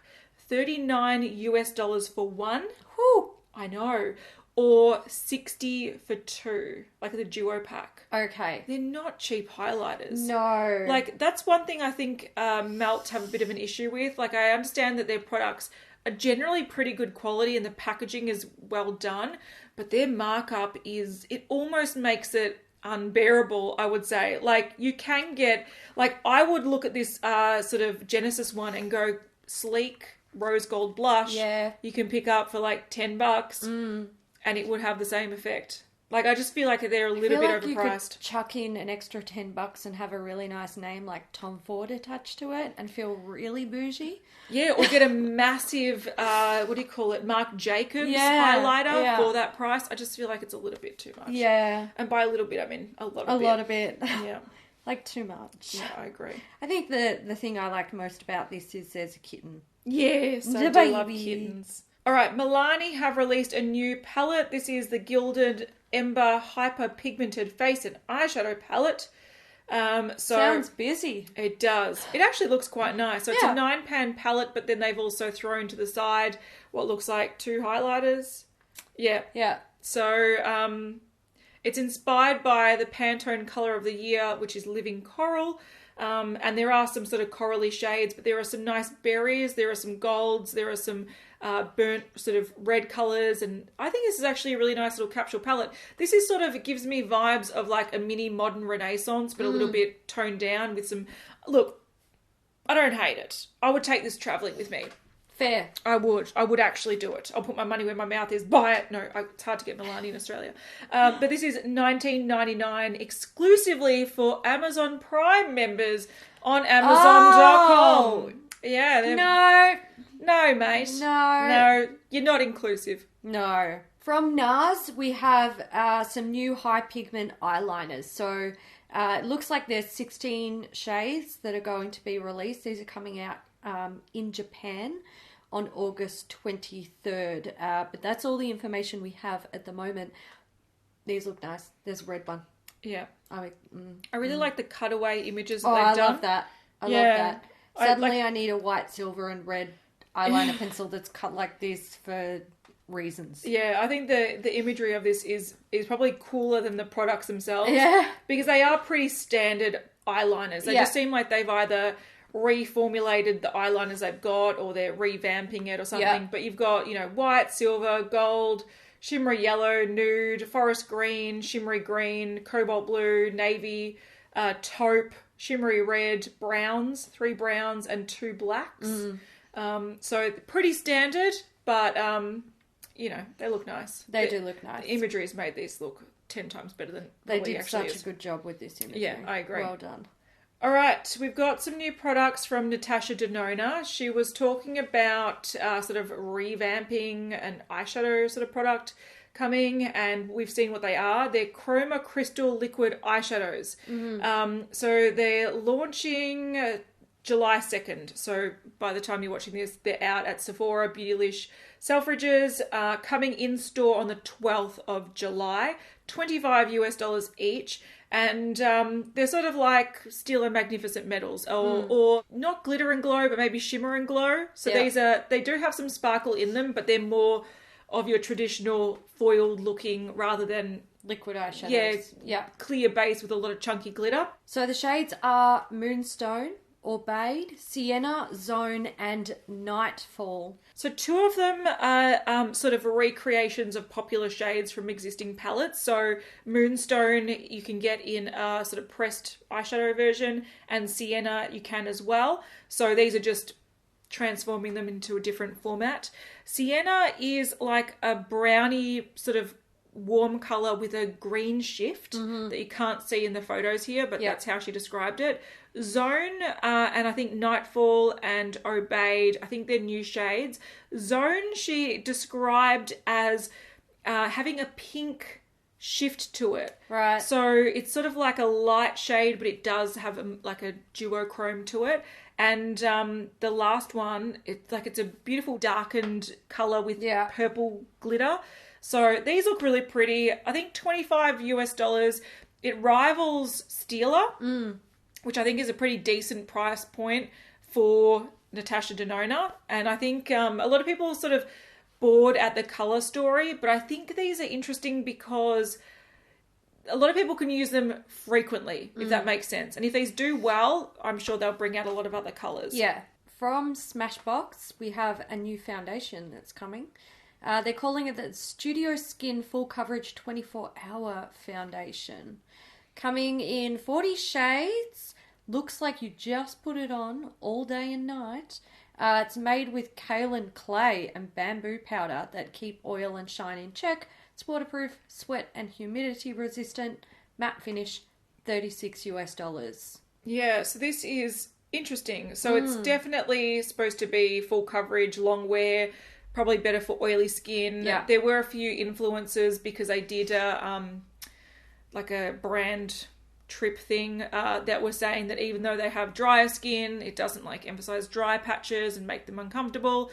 $39 for one. Whew. I know. Or $60 for two, like the duo pack. Okay. They're not cheap highlighters. No. Like, that's one thing I think Melt have a bit of an issue with. Like, I understand that their products are generally pretty good quality and the packaging is well done, but their markup it almost makes it unbearable, I would say. Like, you can get, like, I would look at this sort of Genesis one and go, sleek rose gold blush. Yeah. You can pick up for like $10 and it would have the same effect. Like, I just feel like they're a little bit overpriced. You could chuck in an extra $10 and have a really nice name like Tom Ford attached to it and feel really bougie. Yeah, or get a massive, what do you call it, Marc Jacobs highlighter for that price. I just feel like it's a little bit too much. Yeah. And by a little bit, I mean a lot of bit. Yeah. Like too much. Yeah, I agree. I think the thing I like most about this is there's a kitten. Yes, I do love kittens. All right, Milani have released a new palette. This is the Gilded Ember Hyper-pigmented Face and Eyeshadow palette. Sounds busy. It does. It actually looks quite nice. So it's a 9-pan palette, but then they've also thrown to the side what looks like 2 highlighters. Yeah. Yeah. So it's inspired by the Pantone colour of the year, which is Living Coral. And there are some sort of corally shades, but there are some nice berries, there are some golds, there are some burnt sort of red colours, and I think this is actually a really nice little capsule palette. This is sort of, it gives me vibes of like a mini modern Renaissance, but a little bit toned down with some, look, I don't hate it. I would take this travelling with me. Fair. I would actually do it. I'll put my money where my mouth is. Buy it. No, it's hard to get Milani in Australia. But this is $19.99 exclusively for Amazon Prime members on Amazon.com. Oh. Yeah. No, mate. No, you're not inclusive. No. From NARS, we have some new high pigment eyeliners. So it looks like there's 16 shades that are going to be released. These are coming out in Japan on August 23rd. But that's all the information we have at the moment. These look nice. There's a red one. Yeah. I really like the cutaway images that they've I done. love that. I love that. Suddenly I need a white, silver and red eyeliner pencil that's cut like this for reasons. Yeah, I think the imagery of this is probably cooler than the products themselves. Yeah. Because they are pretty standard eyeliners. They just seem like they've either reformulated the eyeliners they've got or they're revamping it or something. Yeah. But you've got, white, silver, gold, shimmery yellow, nude, forest green, shimmery green, cobalt blue, navy, taupe, shimmery red, browns, 3 browns and 2 blacks. So pretty standard, but they look nice. They do look nice. The imagery has made these look 10 times better than they did such a good job with this imagery. Yeah, I agree. Well done. All right, we've got some new products from Natasha Denona. She was talking about sort of revamping an eyeshadow sort of product coming, and we've seen what they are. They're Chroma Crystal Liquid Eyeshadows. So they're launching July 2nd. So by the time you're watching this, they're out at Sephora, Beautylish, Selfridges, coming in store on the 12th of July, $25 each. And they're sort of like Stila Magnificent Metals, or not glitter and glow, but maybe shimmer and glow. So they do have some sparkle in them, but they're more of your traditional foiled looking rather than liquid eyeshadows. Yeah, clear base with a lot of chunky glitter. So the shades are Moonstone, Obeyed, Sienna, Zone, and Nightfall. So 2 of them are sort of recreations of popular shades from existing palettes. So Moonstone you can get in a sort of pressed eyeshadow version, and Sienna you can as well. So these are just transforming them into a different format. Sienna is like a brownie sort of warm colour with a green shift that you can't see in the photos here, but that's how she described it. Zone and I think Nightfall and Obeyed, I think they're new shades. Zone she described as having a pink shift to it. Right. So it's sort of like a light shade, but it does have like a duochrome to it. And the last one, it's a beautiful darkened colour with purple glitter. So these look really pretty. I think $25. It rivals Stila, which I think is a pretty decent price point for Natasha Denona. And I think a lot of people are sort of bored at the colour story, but I think these are interesting because a lot of people can use them frequently, if that makes sense. And if these do well, I'm sure they'll bring out a lot of other colours. Yeah. From Smashbox, we have a new foundation that's coming. They're calling it the Studio Skin Full Coverage 24-Hour Foundation. Coming in 40 shades. Looks like you just put it on all day and night. It's made with kaolin clay and bamboo powder that keep oil and shine in check. It's waterproof, sweat and humidity resistant, matte finish, $36. Yeah, so this is interesting. So it's definitely supposed to be full coverage, long wear, probably better for oily skin. Yeah. There were a few influencers because I did like a brand trip thing that were saying that even though they have drier skin, it doesn't like emphasize dry patches and make them uncomfortable.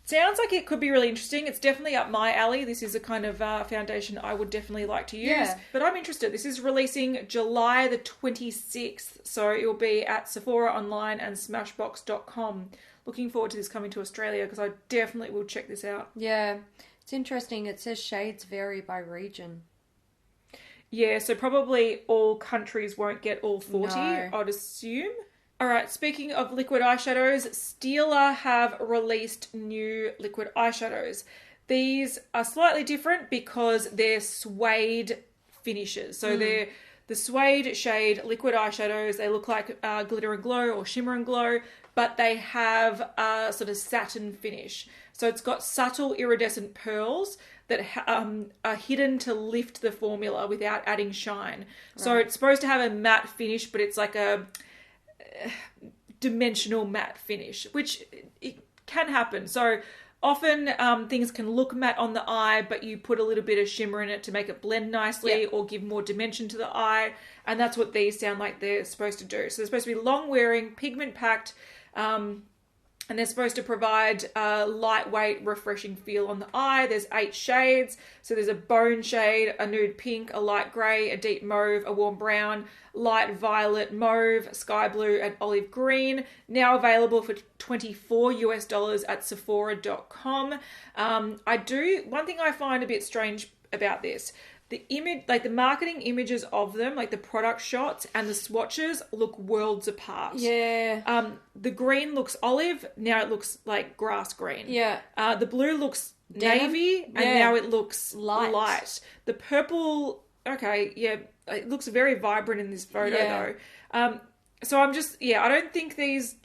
Sounds like it could be really interesting. It's definitely up my alley. This is a kind of foundation I would definitely like to use. Yeah. But I'm interested. This is releasing July the 26th. So it will be at Sephora online and Smashbox.com. Looking forward to this coming to Australia because I definitely will check this out. Yeah, it's interesting. It says shades vary by region. Yeah, so probably all countries won't get all 40, No. I'd assume. All right, speaking of liquid eyeshadows, Stila have released new liquid eyeshadows. These are slightly different because they're suede finishes. So they're the suede shade liquid eyeshadows. They look like glitter and glow or shimmer and glow, but they have a sort of satin finish. So it's got subtle iridescent pearls that are hidden to lift the formula without adding shine. So it's supposed to have a matte finish, but it's like a dimensional matte finish, which it can happen. So often things can look matte on the eye, but you put a little bit of shimmer in it to make it blend nicely or give more dimension to the eye. And that's what these sound like they're supposed to do. So they're supposed to be long wearing, pigment packed, and they're supposed to provide a lightweight, refreshing feel on the eye. There's 8 shades. So there's a bone shade, a nude pink, a light grey, a deep mauve, a warm brown, light violet, mauve, sky blue, and olive green. Now available for $24 at Sephora.com. One thing I find a bit strange about this, the image, like the marketing images of them, like the product shots and the swatches look worlds apart. Yeah. The green looks olive, now it looks like grass green. Yeah. The blue looks Denim? navy, and Yeah. now it looks Light. light. The purple, okay, yeah, it looks very vibrant in this photo though. So I'm just, I don't think these,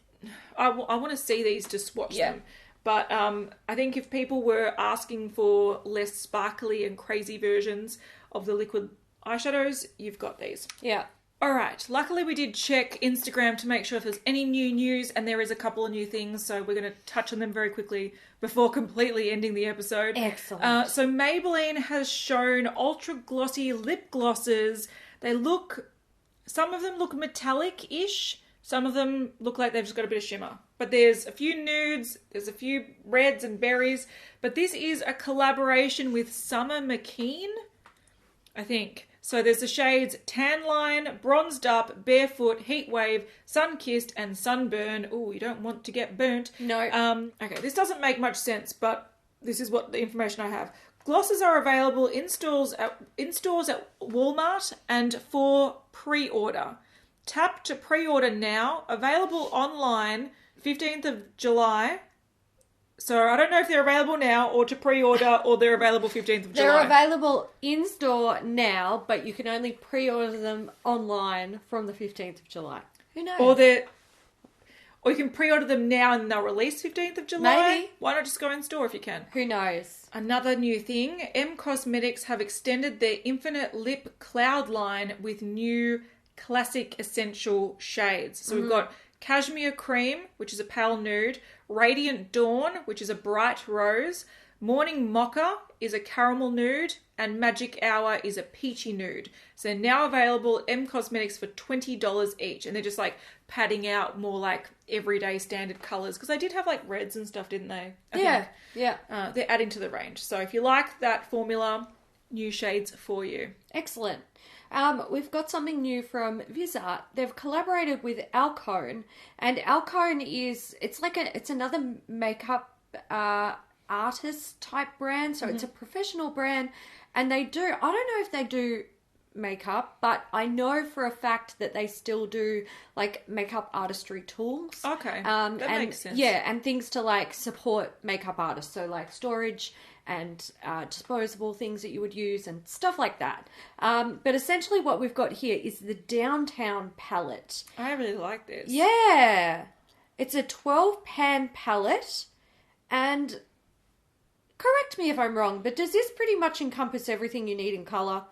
I want to see these to swatch them. But I think if people were asking for less sparkly and crazy versions of the liquid eyeshadows, you've got these. Yeah. All right. Luckily, we did check Instagram to make sure if there's any new news, and there is a couple of new things, so we're going to touch on them very quickly before completely ending the episode. Excellent. So Maybelline has shown ultra glossy lip glosses. Some of them look metallic-ish. Some of them look like they've just got a bit of shimmer. But there's a few nudes, there's a few reds and berries. But this is a collaboration with Summer McKean, I think. So there's the shades Tan Line, Bronzed Up, Barefoot, Heat Wave, Sun Kissed, and Sunburn. Ooh, you don't want to get burnt. No. Okay, this doesn't make much sense, but this is what the information I have. Glosses are available in stores at Walmart and for pre-order. Tap to pre-order now. Available online 15th of July. So I don't know if they're available now or to pre-order or they're available 15th of July. They're available in store now, but you can only pre-order them online from the 15th of July. Who knows? Or you can pre-order them now and they'll release 15th of July. Maybe. Why not just go in store if you can? Who knows? Another new thing, M Cosmetics have extended their Infinite Lip Cloud line with new classic essential shades. So we've got Cashmere Cream, which is a pale nude, Radiant Dawn, which is a bright rose, Morning Mocha is a caramel nude, and Magic Hour is a peachy nude. So they're now available at M Cosmetics for $20 each, and they're just like padding out more like everyday standard colours, because they did have like reds and stuff, didn't they? I think. They're adding to the range. So if you like that formula, new shades for you. Excellent. We've got something new from Viseart. They've collaborated with Alcone, and Alcone it's another makeup artist type brand. So it's a professional brand, and I don't know if they do makeup, but I know for a fact that they still do like makeup artistry tools. Okay, that makes sense. Yeah, and things to like support makeup artists. So like storage and disposable things that you would use and stuff like that. But essentially what we've got here is the Downtown palette. I really like this. Yeah. It's a 12 pan palette, and correct me if I'm wrong, but does this pretty much encompass everything you need in colour?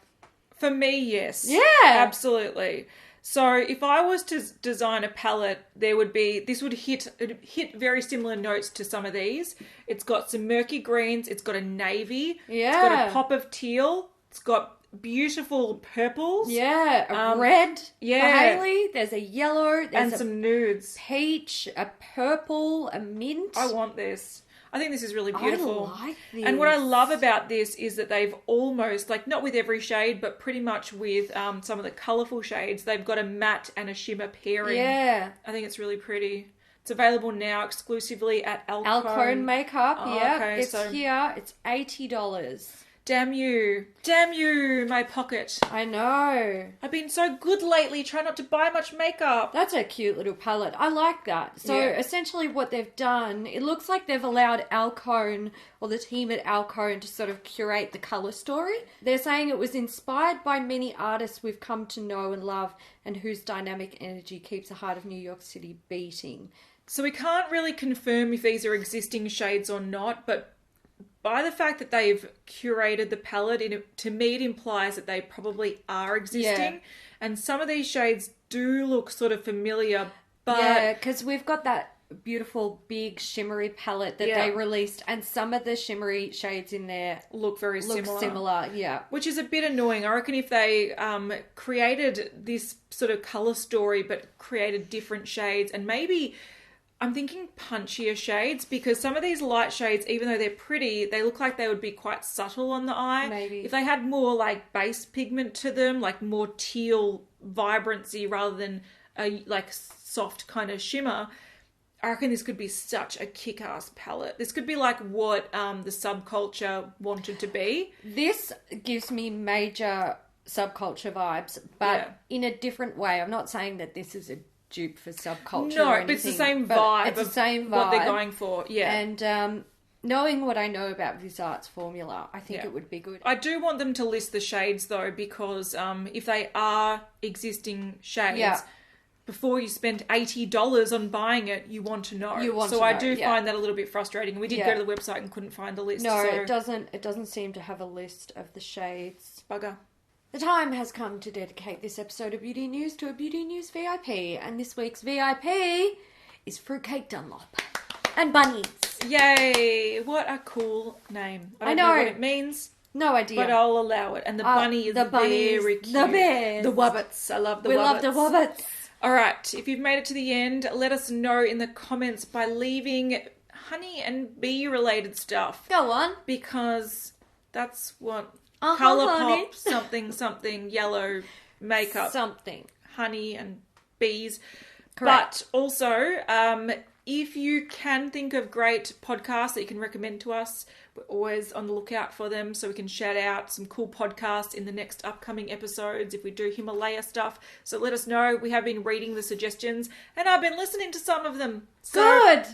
For me, yes. Yeah. Absolutely. So if I was to design a palette, this would hit very similar notes to some of these. It's got some murky greens. It's got a navy. Yeah. It's got a pop of teal. It's got beautiful purples. Yeah. A red for Hayley. There's a yellow. There's some nudes. Peach, a purple, a mint. I want this. I think this is really beautiful. I like this. And what I love about this is that they've almost, like not with every shade, but pretty much with some of the colourful shades, they've got a matte and a shimmer pairing. Yeah. I think it's really pretty. It's available now exclusively at Alcone. Alcone makeup, yeah. Okay, it's here. It's $80. Damn you. Damn you, my pocket. I know. I've been so good lately, try not to buy much makeup. That's a cute little palette. I like that. So essentially what they've done, it looks like they've allowed Alcone, or the team at Alcone, to sort of curate the colour story. They're saying it was inspired by many artists we've come to know and love, and whose dynamic energy keeps the heart of New York City beating. So we can't really confirm if these are existing shades or not, but by the fact that they've curated the palette, to me it implies that they probably are existing. Yeah. And some of these shades do look sort of familiar, but... Yeah, because we've got that beautiful big shimmery palette that they released, and some of the shimmery shades in there look very similar. Yeah. Which is a bit annoying. I reckon if they created this sort of colour story but created different shades, and maybe... I'm thinking punchier shades, because some of these light shades, even though they're pretty, they look like they would be quite subtle on the eye. Maybe. If they had more like base pigment to them, like more teal vibrancy rather than a like soft kind of shimmer, I reckon this could be such a kick-ass palette. This could be like what the subculture wanted to be. This gives me major subculture vibes, but in a different way. I'm not saying that this is a dupe for subculture. No, or anything, but it's the same vibe. It's the same vibe. What they're going for, yeah. And knowing what I know about Viseart's formula, I think it would be good. I do want them to list the shades though, because if they are existing shades, before you spend $80 on buying it, you want to know. I do find that a little bit frustrating. We did go to the website and couldn't find the list. No, it doesn't. It doesn't seem to have a list of the shades. Bugger. The time has come to dedicate this episode of Beauty News to a Beauty News VIP, and this week's VIP is Fruitcake Dunlop and Bunnies. Yay! What a cool name. I don't know what it means. No idea. But I'll allow it. And the bunny is very cute. The bears. The Wobbits. I love the Wobbits. We love the Wobbits. All right. If you've made it to the end, let us know in the comments by leaving honey and bee related stuff. Go on. Because that's what... Colourpop, something, yellow makeup. Something. Honey and bees. Correct. But also, if you can think of great podcasts that you can recommend to us, we're always on the lookout for them, so we can shout out some cool podcasts in the next upcoming episodes if we do Himalaya stuff. So let us know. We have been reading the suggestions, and I've been listening to some of them. So good!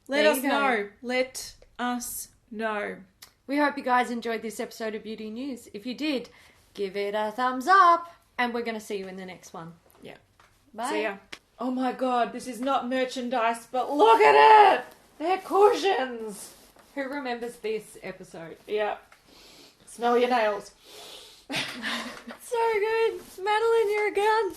Let us know. Let us know. We hope you guys enjoyed this episode of Beauty News. If you did, give it a thumbs up. And we're going to see you in the next one. Yeah. Bye. See ya. Oh my god, this is not merchandise, but look at it! They're cushions! Who remembers this episode? Yeah. Smell your nails. So good. Madeline, you're a gun.